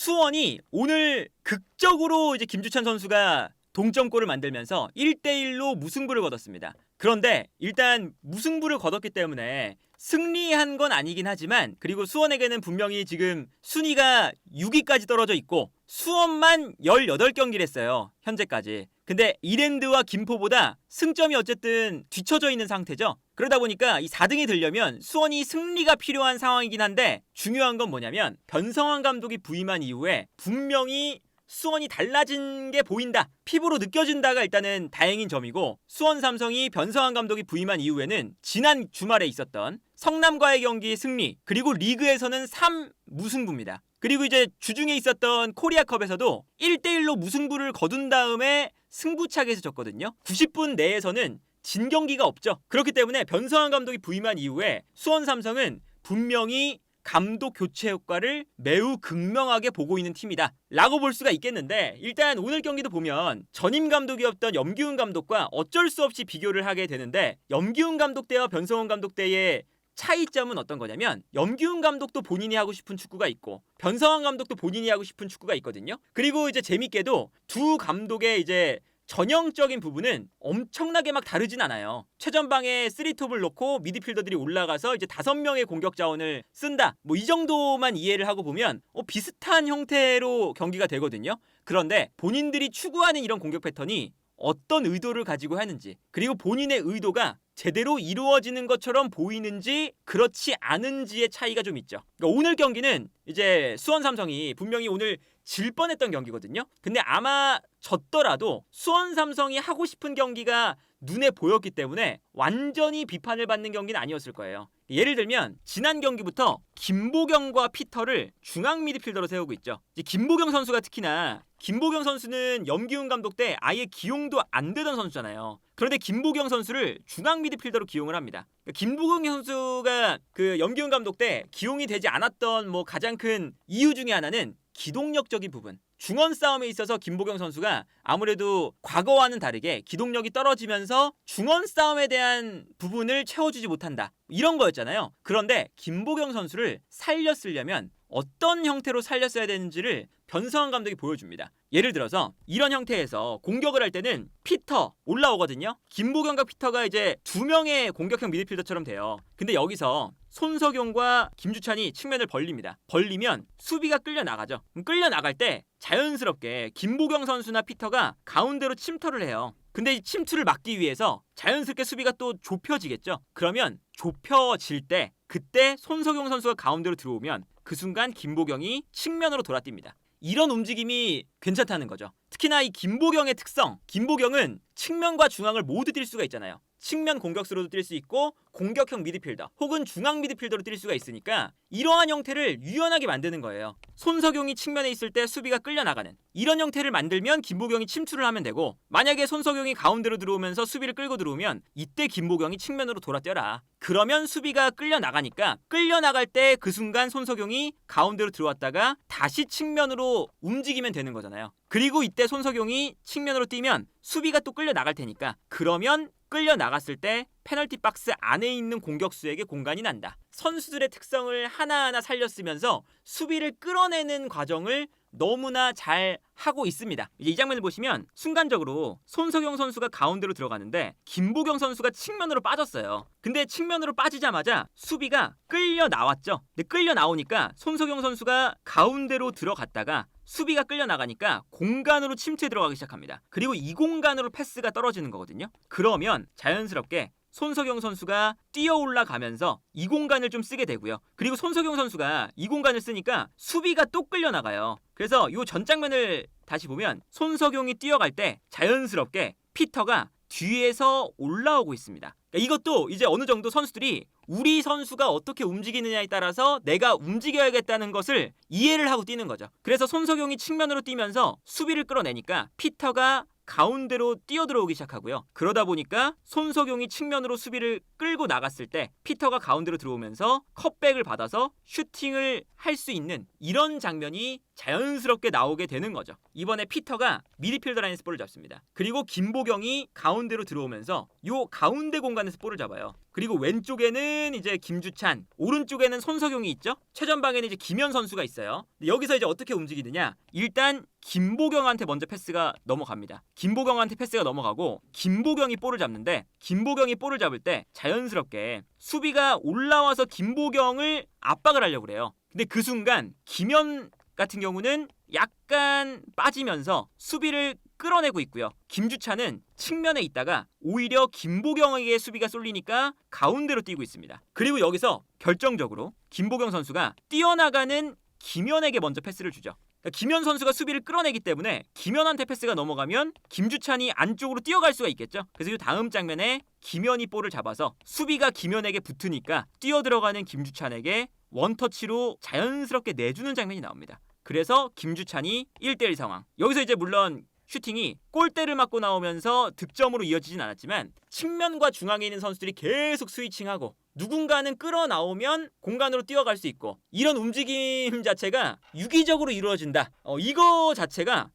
수원이 오늘 극적으로 이제 김주찬 선수가 동점골을 만들면서 1대1로 무승부를 거뒀습니다. 그런데 일단 무승부를 거뒀기 때문에 승리한 건 아니긴 하지만, 그리고 수원에게는 분명히 지금 순위가 6위까지 떨어져 있고 수원만 18경기를 했어요, 현재까지. 근데 이랜드와 김포보다 승점이 어쨌든 뒤처져 있는 상태죠. 그러다 보니까 이 4등이 되려면 수원이 승리가 필요한 상황이긴 한데, 중요한 건 뭐냐면 변성환 감독이 부임한 이후에 분명히 수원이 달라진 게 보인다, 피부로 느껴진다가 일단은 다행인 점이고, 수원 삼성이 변성환 감독이 부임한 이후에는 지난 주말에 있었던 성남과의 경기 승리, 그리고 리그에서는 3무승부입니다. 그리고 이제 주중에 있었던 코리아컵에서도 1대1로 무승부를 거둔 다음에 승부차기에서 졌거든요. 90분 내에서는 진 경기가 없죠. 그렇기 때문에 변성환 감독이 부임한 이후에 수원 삼성은 분명히 감독 교체 효과를 매우 극명하게 보고 있는 팀이다 라고 볼 수가 있겠는데, 일단 오늘 경기도 보면 전임 감독이었던 염기훈 감독과 어쩔 수 없이 비교를 하게 되는데, 염기훈 감독 때와 변성환 감독 때의 차이점은 어떤 거냐면, 염기훈 감독도 본인이 하고 싶은 축구가 있고 변성환 감독도 본인이 하고 싶은 축구가 있거든요. 그리고 이제 재밌게도 두 감독의 이제 전형적인 부분은 엄청나게 막 다르진 않아요. 최전방에 3톱을 놓고 미드필더들이 올라가서 이제 5명의 공격 자원을 쓴다, 뭐 이 정도만 이해를 하고 보면 비슷한 형태로 경기가 되거든요. 그런데 본인들이 추구하는 이런 공격 패턴이 어떤 의도를 가지고 하는지, 그리고 본인의 의도가 제대로 이루어지는 것처럼 보이는지 그렇지 않은지의 차이가 좀 있죠. 그러니까 오늘 경기는 이제 수원 삼성이 분명히 오늘 질 뻔했던 경기거든요. 근데 아마 졌더라도 수원 삼성이 하고 싶은 경기가 눈에 보였기 때문에 완전히 비판을 받는 경기는 아니었을 거예요. 예를 들면 지난 경기부터 김보경과 피터를 중앙 미드필더로 세우고 있죠. 이제 김보경 선수가 특히나, 김보경 선수는 염기훈 감독 때 아예 기용도 안 되던 선수잖아요. 그런데 김보경 선수를 중앙 미드필더로 기용을 합니다. 김보경 선수가 그 염기훈 감독 때 기용이 되지 않았던 뭐 가장 큰 이유 중에 하나는 기동력적인 부분. 중원 싸움에 있어서 김보경 선수가 아무래도 과거와는 다르게 기동력이 떨어지면서 중원 싸움에 대한 부분을 채워주지 못한다, 이런 거였잖아요. 그런데 김보경 선수를 살렸으려면 어떤 형태로 살렸어야 되는지를 변성환 감독이 보여줍니다. 예를 들어서 이런 형태에서 공격을 할 때는 피터 올라오거든요. 김보경과 피터가 이제 2명의 공격형 미드필더처럼 돼요. 근데 여기서 손석용과 김주찬이 측면을 벌립니다. 벌리면 수비가 끌려 나가죠. 끌려 나갈 때 자연스럽게 김보경 선수나 피터가 가운데로 침투를 해요. 근데 이 침투를 막기 위해서 자연스럽게 수비가 또 좁혀지겠죠. 그러면 좁혀질 때, 그때 손석용 선수가 가운데로 들어오면 그 순간 김보경이 측면으로 돌아뜁니다. 이런 움직임이 괜찮다는 거죠. 특히나 이 김보경의 특성, 김보경은 측면과 중앙을 모두 뛸 수가 있잖아요. 측면 공격수로도 뛸 수 있고 공격형 미드필더 혹은 중앙 미드필더로 뛸 수가 있으니까 이러한 형태를 유연하게 만드는 거예요. 손석용이 측면에 있을 때 수비가 끌려나가는 이런 형태를 만들면 김보경이 침투를 하면 되고, 만약에 손석용이 가운데로 들어오면서 수비를 끌고 들어오면 이때 김보경이 측면으로 돌아뛰어라. 그러면 수비가 끌려나가니까 끌려나갈 때 그 순간 손석용이 가운데로 들어왔다가 다시 측면으로 움직이면 되는 거잖아요. 그리고 이때 손석용이 측면으로 뛰면 수비가 또 끌려나갈 테니까, 그러면 끌려나갔을 때 페널티 박스 안에 있는 공격수에게 공간이 난다. 선수들의 특성을 하나하나 살렸으면서 수비를 끌어내는 과정을 너무나 잘 하고 있습니다. 이제 이 장면을 보시면 순간적으로 손석용 선수가 가운데로 들어가는데 김보경 선수가 측면으로 빠졌어요. 근데 측면으로 빠지자마자 수비가 끌려 나왔죠. 근데 끌려 나오니까 손석용 선수가 가운데로 들어갔다가 수비가 끌려 나가니까 공간으로 침투해 들어가기 시작합니다. 그리고 이 공간으로 패스가 떨어지는 거거든요. 그러면 자연스럽게 손석용 선수가 뛰어 올라가면서 이 공간을 좀 쓰게 되고요. 그리고 손석용 선수가 이 공간을 쓰니까 수비가 또 끌려 나가요. 그래서 이 전 장면을 다시 보면 손석용이 뛰어갈 때 자연스럽게 피터가 뒤에서 올라오고 있습니다. 그러니까 이것도 이제 어느 정도 선수들이 우리 선수가 어떻게 움직이느냐에 따라서 내가 움직여야겠다는 것을 이해를 하고 뛰는 거죠. 그래서 손석용이 측면으로 뛰면서 수비를 끌어내니까 피터가 가운데로 뛰어들어오기 시작하고요. 그러다 보니까 손석용이 측면으로 수비를 끌고 나갔을 때 피터가 가운데로 들어오면서 컵백을 받아서 슈팅을 할 수 있는 이런 장면이 자연스럽게 나오게 되는 거죠. 이번에 피터가 미드필더 라인에서 볼을 잡습니다. 그리고 김보경이 가운데로 들어오면서 요 가운데 공간에서 볼을 잡아요. 그리고 왼쪽에는 이제 김주찬, 오른쪽에는 손석용이 있죠. 최전방에는 이제 김현 선수가 있어요. 여기서 이제 어떻게 움직이느냐? 일단 김보경한테 먼저 패스가 넘어갑니다. 김보경한테 패스가 넘어가고 김보경이 볼을 잡는데 김보경이 볼을 잡을 때 자연스럽게 수비가 올라와서 김보경을 압박을 하려고 그래요. 근데 그 순간 김현 같은 경우는 약간 빠지면서 수비를 끌어내고 있고요. 김주찬은 측면에 있다가 오히려 김보경에게 수비가 쏠리니까 가운데로 뛰고 있습니다. 그리고 여기서 결정적으로 김보경 선수가 뛰어나가는 김현에게 먼저 패스를 주죠. 그러니까 김현 선수가 수비를 끌어내기 때문에 김현한테 패스가 넘어가면 김주찬이 안쪽으로 뛰어갈 수가 있겠죠. 그래서 이 다음 장면에 김현이 볼을 잡아서 수비가 김현에게 붙으니까 뛰어들어가는 김주찬에게 원터치로 자연스럽게 내주는 장면이 나옵니다. 그래서 김주찬이 1대1 상황. 여기서 이제 물론 슈팅이 골대를 맞고 나오면서 득점으로 이어지진 않았지만 측면과 중앙에 있는 선수들이 계속 스위칭하고 누군가는 끌어나오면 공간으로 뛰어갈 수 있고 이런 움직임 자체가 유기적으로 이루어진다. 이거 자체가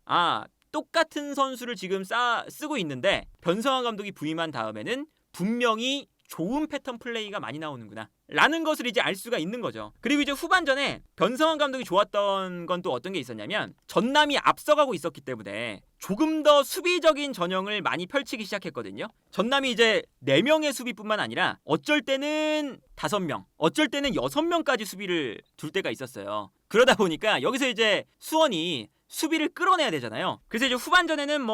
똑같은 선수를 지금 쓰고 있는데 변성환 감독이 부임한 다음에는 분명히 좋은 패턴 플레이가 많이 나오는구나 라는 것을 이제 알 수가 있는 거죠. 그리고 이제 후반전에 변성환 감독이 좋았던 건 또 어떤 게 있었냐면 전남이 앞서가고 있었기 때문에 조금 더 수비적인 전형을 많이 펼치기 시작했거든요. 전남이 이제 4명의 수비뿐만 아니라 어쩔 때는 5명, 어쩔 때는 6명까지 수비를 둘 때가 있었어요. 그러다 보니까 여기서 이제 수원이 수비를 끌어내야 되잖아요. 그래서 이제 후반전에는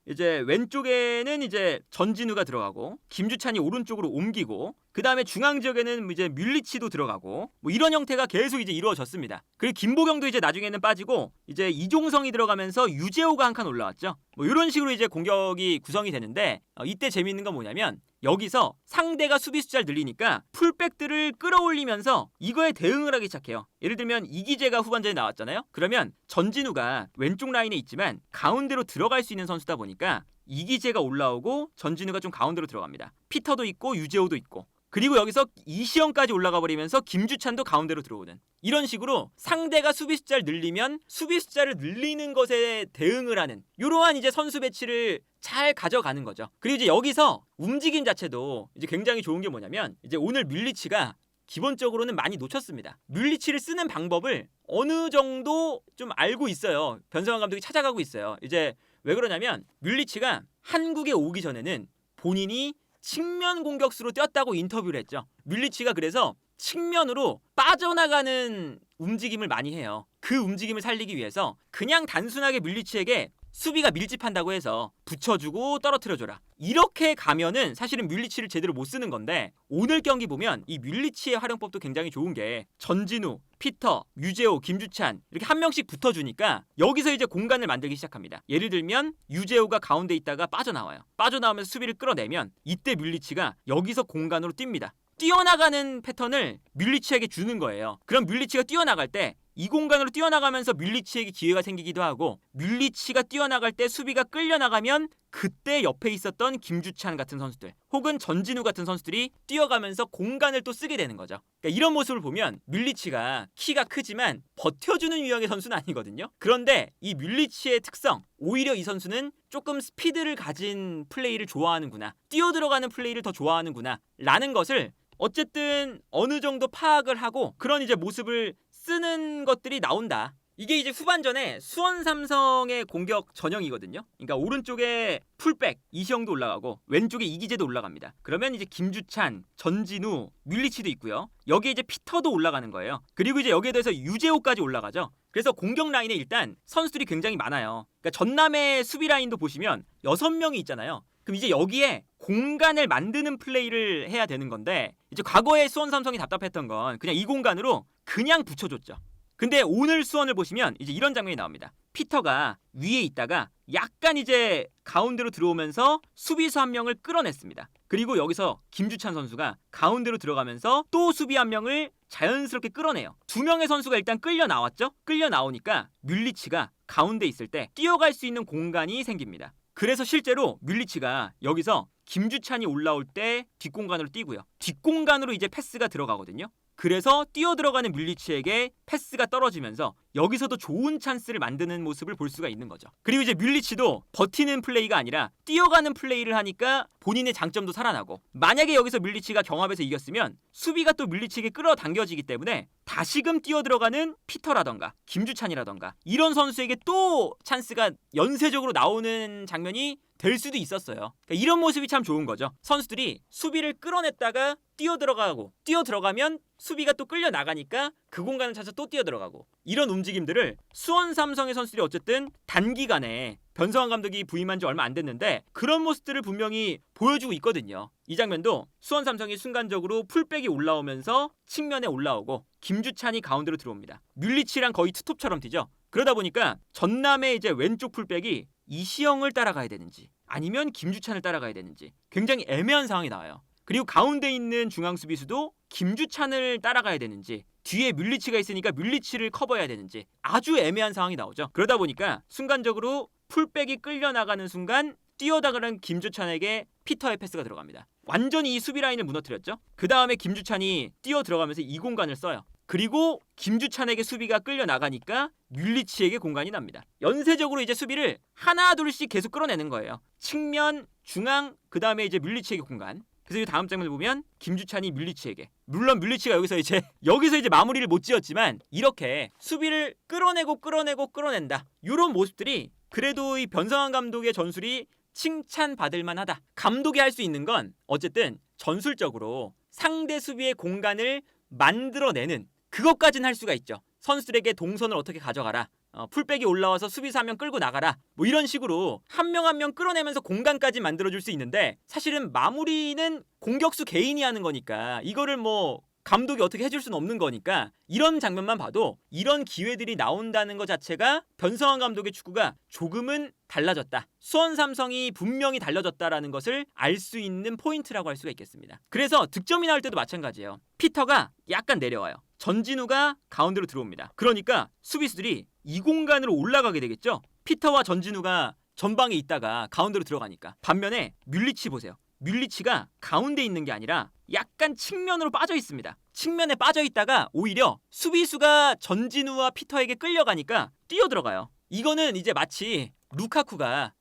이제 왼쪽에는 이제 전진우가 들어가고 김주찬이 오른쪽으로 옮기고 그 다음에 중앙 지역에는 이제 뮬리치도 들어가고 이런 형태가 계속 이제 이루어졌습니다. 그리고 김보경도 이제 나중에는 빠지고 이제 이종성이 들어가면서 유재호가 한 칸 올라왔죠. 이런 식으로 이제 공격이 구성이 되는데 이때 재미있는 건 뭐냐면 여기서 상대가 수비 숫자를 늘리니까 풀백들을 끌어올리면서 이거에 대응을 하기 시작해요. 예를 들면 이기재가 후반전에 나왔잖아요. 그러면 전진우가 왼쪽 라인에 있지만 가운데로 들어갈 수 있는 선수다 보니까 이기재가 올라오고 전진우가 좀 가운데로 들어갑니다. 피터도 있고 유재호도 있고 그리고 여기서 이시영까지 올라가 버리면서 김주찬도 가운데로 들어오는 이런 식으로 상대가 수비 숫자를 늘리면 수비 숫자를 늘리는 것에 대응을 하는 이러한 이제 선수 배치를 잘 가져가는 거죠. 그리고 이제 여기서 움직임 자체도 이제 굉장히 좋은 게 뭐냐면 이제 오늘 뮬리치가 기본적으로는 많이 놓쳤습니다. 뮬리치를 쓰는 방법을 어느 정도 좀 알고 있어요. 변성환 감독이 찾아가고 있어요. 이제 왜 그러냐면 뮬리치가 한국에 오기 전에는 본인이 측면 공격수로 뛰었다고 인터뷰를 했죠. 뮬리치가 그래서 측면으로 빠져나가는 움직임을 많이 해요. 그 움직임을 살리기 위해서 그냥 단순하게 뮬리치에게 수비가 밀집한다고 해서 붙여주고 떨어뜨려줘라. 이렇게 가면은 사실은 뮬리치를 제대로 못 쓰는 건데 오늘 경기 보면 이 뮬리치의 활용법도 굉장히 좋은 게 전진우, 피터, 유재호, 김주찬 이렇게 한 명씩 붙어주니까 여기서 이제 공간을 만들기 시작합니다. 예를 들면 유재호가 가운데 있다가 빠져나와요. 빠져나오면서 수비를 끌어내면 이때 뮬리치가 여기서 공간으로 뜁니다. 뛰어나가는 패턴을 뮬리치에게 주는 거예요. 그럼 뮬리치가 뛰어나갈 때 이 공간으로 뛰어나가면서 뮬리치에게 기회가 생기기도 하고 뮬리치가 뛰어나갈 때 수비가 끌려나가면 그때 옆에 있었던 김주찬 같은 선수들 혹은 전진우 같은 선수들이 뛰어가면서 공간을 또 쓰게 되는 거죠. 그러니까 이런 모습을 보면 뮬리치가 키가 크지만 버텨주는 유형의 선수는 아니거든요. 그런데 이 뮬리치의 특성 오히려 이 선수는 조금 스피드를 가진 플레이를 좋아하는구나 뛰어들어가는 플레이를 더 좋아하는구나 라는 것을 어쨌든 어느 정도 파악을 하고 그런 이제 모습을 쓰는 것들이 나온다. 이게 이제 후반전에 수원 삼성의 공격 전형이거든요. 그러니까 오른쪽에 풀백 이시영도 올라가고 왼쪽에 이기재도 올라갑니다. 그러면 이제 김주찬, 전진우, 뮬리치도 있고요. 여기에 이제 피터도 올라가는 거예요. 그리고 이제 여기에 대해서 유재호까지 올라가죠. 그래서 공격 라인에 일단 선수들이 굉장히 많아요. 그러니까 전남의 수비 라인도 보시면 6명이 있잖아요. 그럼 이제 여기에 공간을 만드는 플레이를 해야 되는 건데 이제 과거에 수원 삼성이 답답했던 건 그냥 이 공간으로 그냥 붙여줬죠. 근데 오늘 수원을 보시면 이제 이런 장면이 나옵니다. 피터가 위에 있다가 약간 이제 가운데로 들어오면서 수비수 한 명을 끌어냈습니다. 그리고 여기서 김주찬 선수가 가운데로 들어가면서 또 수비 한 명을 자연스럽게 끌어내요. 2명의 선수가 일단 끌려 나왔죠. 끌려 나오니까 뮬리치가 가운데 있을 때 뛰어갈 수 있는 공간이 생깁니다. 그래서 실제로 뮬리치가 여기서 김주찬이 올라올 때 뒷공간으로 뛰고요. 뒷공간으로 이제 패스가 들어가거든요. 그래서 뛰어들어가는 뮬리치에게 패스가 떨어지면서 여기서도 좋은 찬스를 만드는 모습을 볼 수가 있는 거죠. 그리고 이제 뮬리치도 버티는 플레이가 아니라 뛰어가는 플레이를 하니까 본인의 장점도 살아나고, 만약에 여기서 뮬리치가 경합에서 이겼으면 수비가 또 뮬리치에게 끌어당겨지기 때문에 다시금 뛰어들어가는 피터라던가 김주찬이라던가 이런 선수에게 또 찬스가 연쇄적으로 나오는 장면이 될 수도 있었어요. 그러니까 이런 모습이 참 좋은 거죠. 선수들이 수비를 끌어냈다가 뛰어들어가고, 뛰어들어가면 수비가 또 끌려 나가니까 그 공간을 찾아 또 뛰어들어가고, 이런 움직임들을 수원 삼성의 선수들이 어쨌든 단기간에 변성환 감독이 부임한 지 얼마 안 됐는데 그런 모습들을 분명히 보여주고 있거든요. 이 장면도 수원 삼성이 순간적으로 풀백이 올라오면서 측면에 올라오고 김주찬이 가운데로 들어옵니다. 뮬리치랑 거의 투톱처럼 뛰죠. 그러다 보니까 전남의 이제 왼쪽 풀백이 이시영을 따라가야 되는지 아니면 김주찬을 따라가야 되는지 굉장히 애매한 상황이 나와요. 그리고 가운데 있는 중앙 수비수도 김주찬을 따라가야 되는지 뒤에 뮬리치가 있으니까 뮬리치를 커버해야 되는지 아주 애매한 상황이 나오죠. 그러다 보니까 순간적으로 풀백이 끌려나가는 순간 뛰어다가는 김주찬에게 피터의 패스가 들어갑니다. 완전히 이 수비 라인을 무너뜨렸죠. 그 다음에 김주찬이 뛰어 들어가면서 이 공간을 써요. 그리고 김주찬에게 수비가 끌려나가니까 뮬리치에게 공간이 납니다. 연쇄적으로 이제 수비를 하나 둘씩 계속 끌어내는 거예요. 측면, 중앙, 그 다음에 이제 뮬리치에게 공간. 그래서 이 다음 장면을 보면 김주찬이 뮬리치에게, 물론 뮬리치가 여기서 이제 마무리를 못 지었지만 이렇게 수비를 끌어낸다. 이런 모습들이 그래도 이 변성환 감독의 전술이 칭찬받을 만하다. 감독이 할 수 있는 건 어쨌든 전술적으로 상대 수비의 공간을 만들어내는 그것까지는 할 수가 있죠. 선수들에게 동선을 어떻게 가져가라, 풀백이 올라와서 수비수 한 명 끌고 나가라, 뭐 이런 식으로 한 명 한 명 끌어내면서 공간까지 만들어줄 수 있는데, 사실은 마무리는 공격수 개인이 하는 거니까 이거를 뭐 감독이 어떻게 해줄 수는 없는 거니까 이런 장면만 봐도 이런 기회들이 나온다는 것 자체가 변성환 감독의 축구가 조금은 달라졌다, 수원 삼성이 분명히 달라졌다라는 것을 알 수 있는 포인트라고 할 수가 있겠습니다. 그래서 득점이 나올 때도 마찬가지예요. 피터가 약간 내려와요. 전진우가 가운데로 들어옵니다. 그러니까 수비수들이 이 공간으로 올라가게 되겠죠. 피터와 전진우가 전방에 있다가 가운데로 들어가니까. 반면에 뮬리치 보세요. 뮬리치가 가운데 있는 게 아니라 약간 측면으로 빠져 있습니다. 측면에 빠져 있다가 오히려 수비수가 전진우와 피터에게 끌려가니까 뛰어들어가요. 이거는 이제 마치 루카쿠가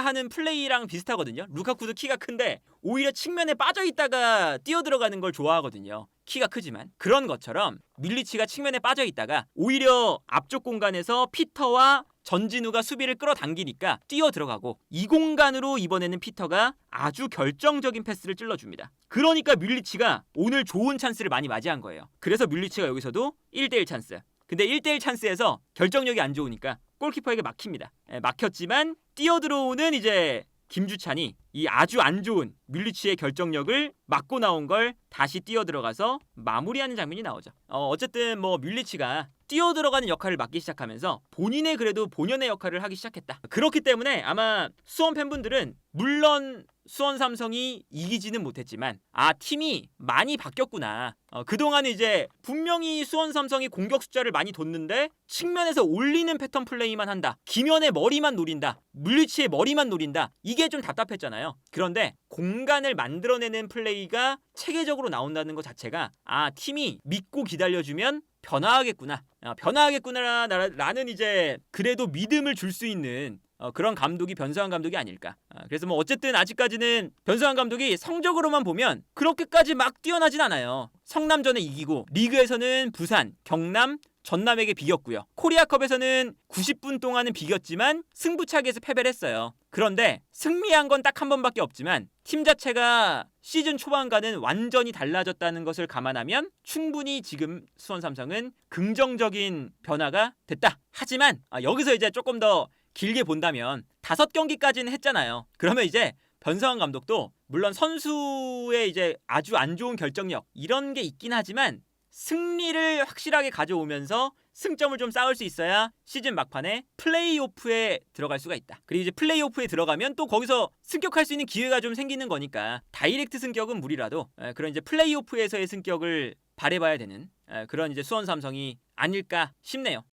하는 플레이랑 비슷하거든요. 루카쿠도 키가 큰데 오히려 측면에 빠져 있다가 뛰어들어가는 걸 좋아하거든요. 키가 크지만. 그런 것처럼 밀리치가 측면에 빠져 있다가 오히려 앞쪽 공간에서 피터와 전진우가 수비를 끌어당기니까 뛰어들어가고, 이 공간으로 이번에는 피터가 아주 결정적인 패스를 찔러줍니다. 그러니까 뮬리치가 오늘 좋은 찬스를 많이 맞이한 거예요. 그래서 뮬리치가 여기서도 1대1 찬스. 근데 1대1 찬스에서 결정력이 안 좋으니까 골키퍼에게 막힙니다. 막혔지만 뛰어들어오는 이제 김주찬이 이 아주 안 좋은 뮬리치의 결정력을 막고 나온 걸 다시 뛰어들어가서 마무리하는 장면이 나오죠. 어쨌든 뭐 뮬리치가 뛰어들어가는 역할을 맡기 시작하면서 본인의 그래도 본연의 역할을 하기 시작했다. 그렇기 때문에 아마 수원 팬분들은 물론 수원 삼성이 이기지는 못했지만 팀이 많이 바뀌었구나. 그동안 이제 분명히 수원 삼성이 공격 숫자를 많이 뒀는데 측면에서 올리는 패턴 플레이만 한다. 김현의 머리만 노린다. 물리치의 머리만 노린다. 이게 좀 답답했잖아요. 그런데 공간을 만들어내는 플레이가 체계적으로 나온다는 것 자체가 팀이 믿고 기다려주면 변화하겠구나라는 이제 그래도 믿음을 줄 수 있는 그런 감독이 변성환 감독이 아닐까. 그래서 뭐 어쨌든 아직까지는 변성환 감독이 성적으로만 보면 그렇게까지 막 뛰어나진 않아요. 성남전에 이기고 리그에서는 부산, 경남, 전남에게 비겼고요. 코리아컵에서는 90분 동안은 비겼지만 승부차기에서 패배를 했어요. 그런데 승리한 건 딱 한 번밖에 없지만 팀 자체가 시즌 초반과는 완전히 달라졌다는 것을 감안하면 충분히 지금 수원 삼성은 긍정적인 변화가 됐다. 하지만 여기서 이제 조금 더 길게 본다면 5경기까지는 했잖아요. 그러면 이제 변성환 감독도 물론 선수의 이제 아주 안 좋은 결정력 이런 게 있긴 하지만 승리를 확실하게 가져오면서 승점을 좀 쌓을 수 있어야 시즌 막판에 플레이오프에 들어갈 수가 있다. 그리고 이제 플레이오프에 들어가면 또 거기서 승격할 수 있는 기회가 좀 생기는 거니까 다이렉트 승격은 무리라도 그런 이제 플레이오프에서의 승격을 바라봐야 되는 그런 이제 수원 삼성이 아닐까 싶네요.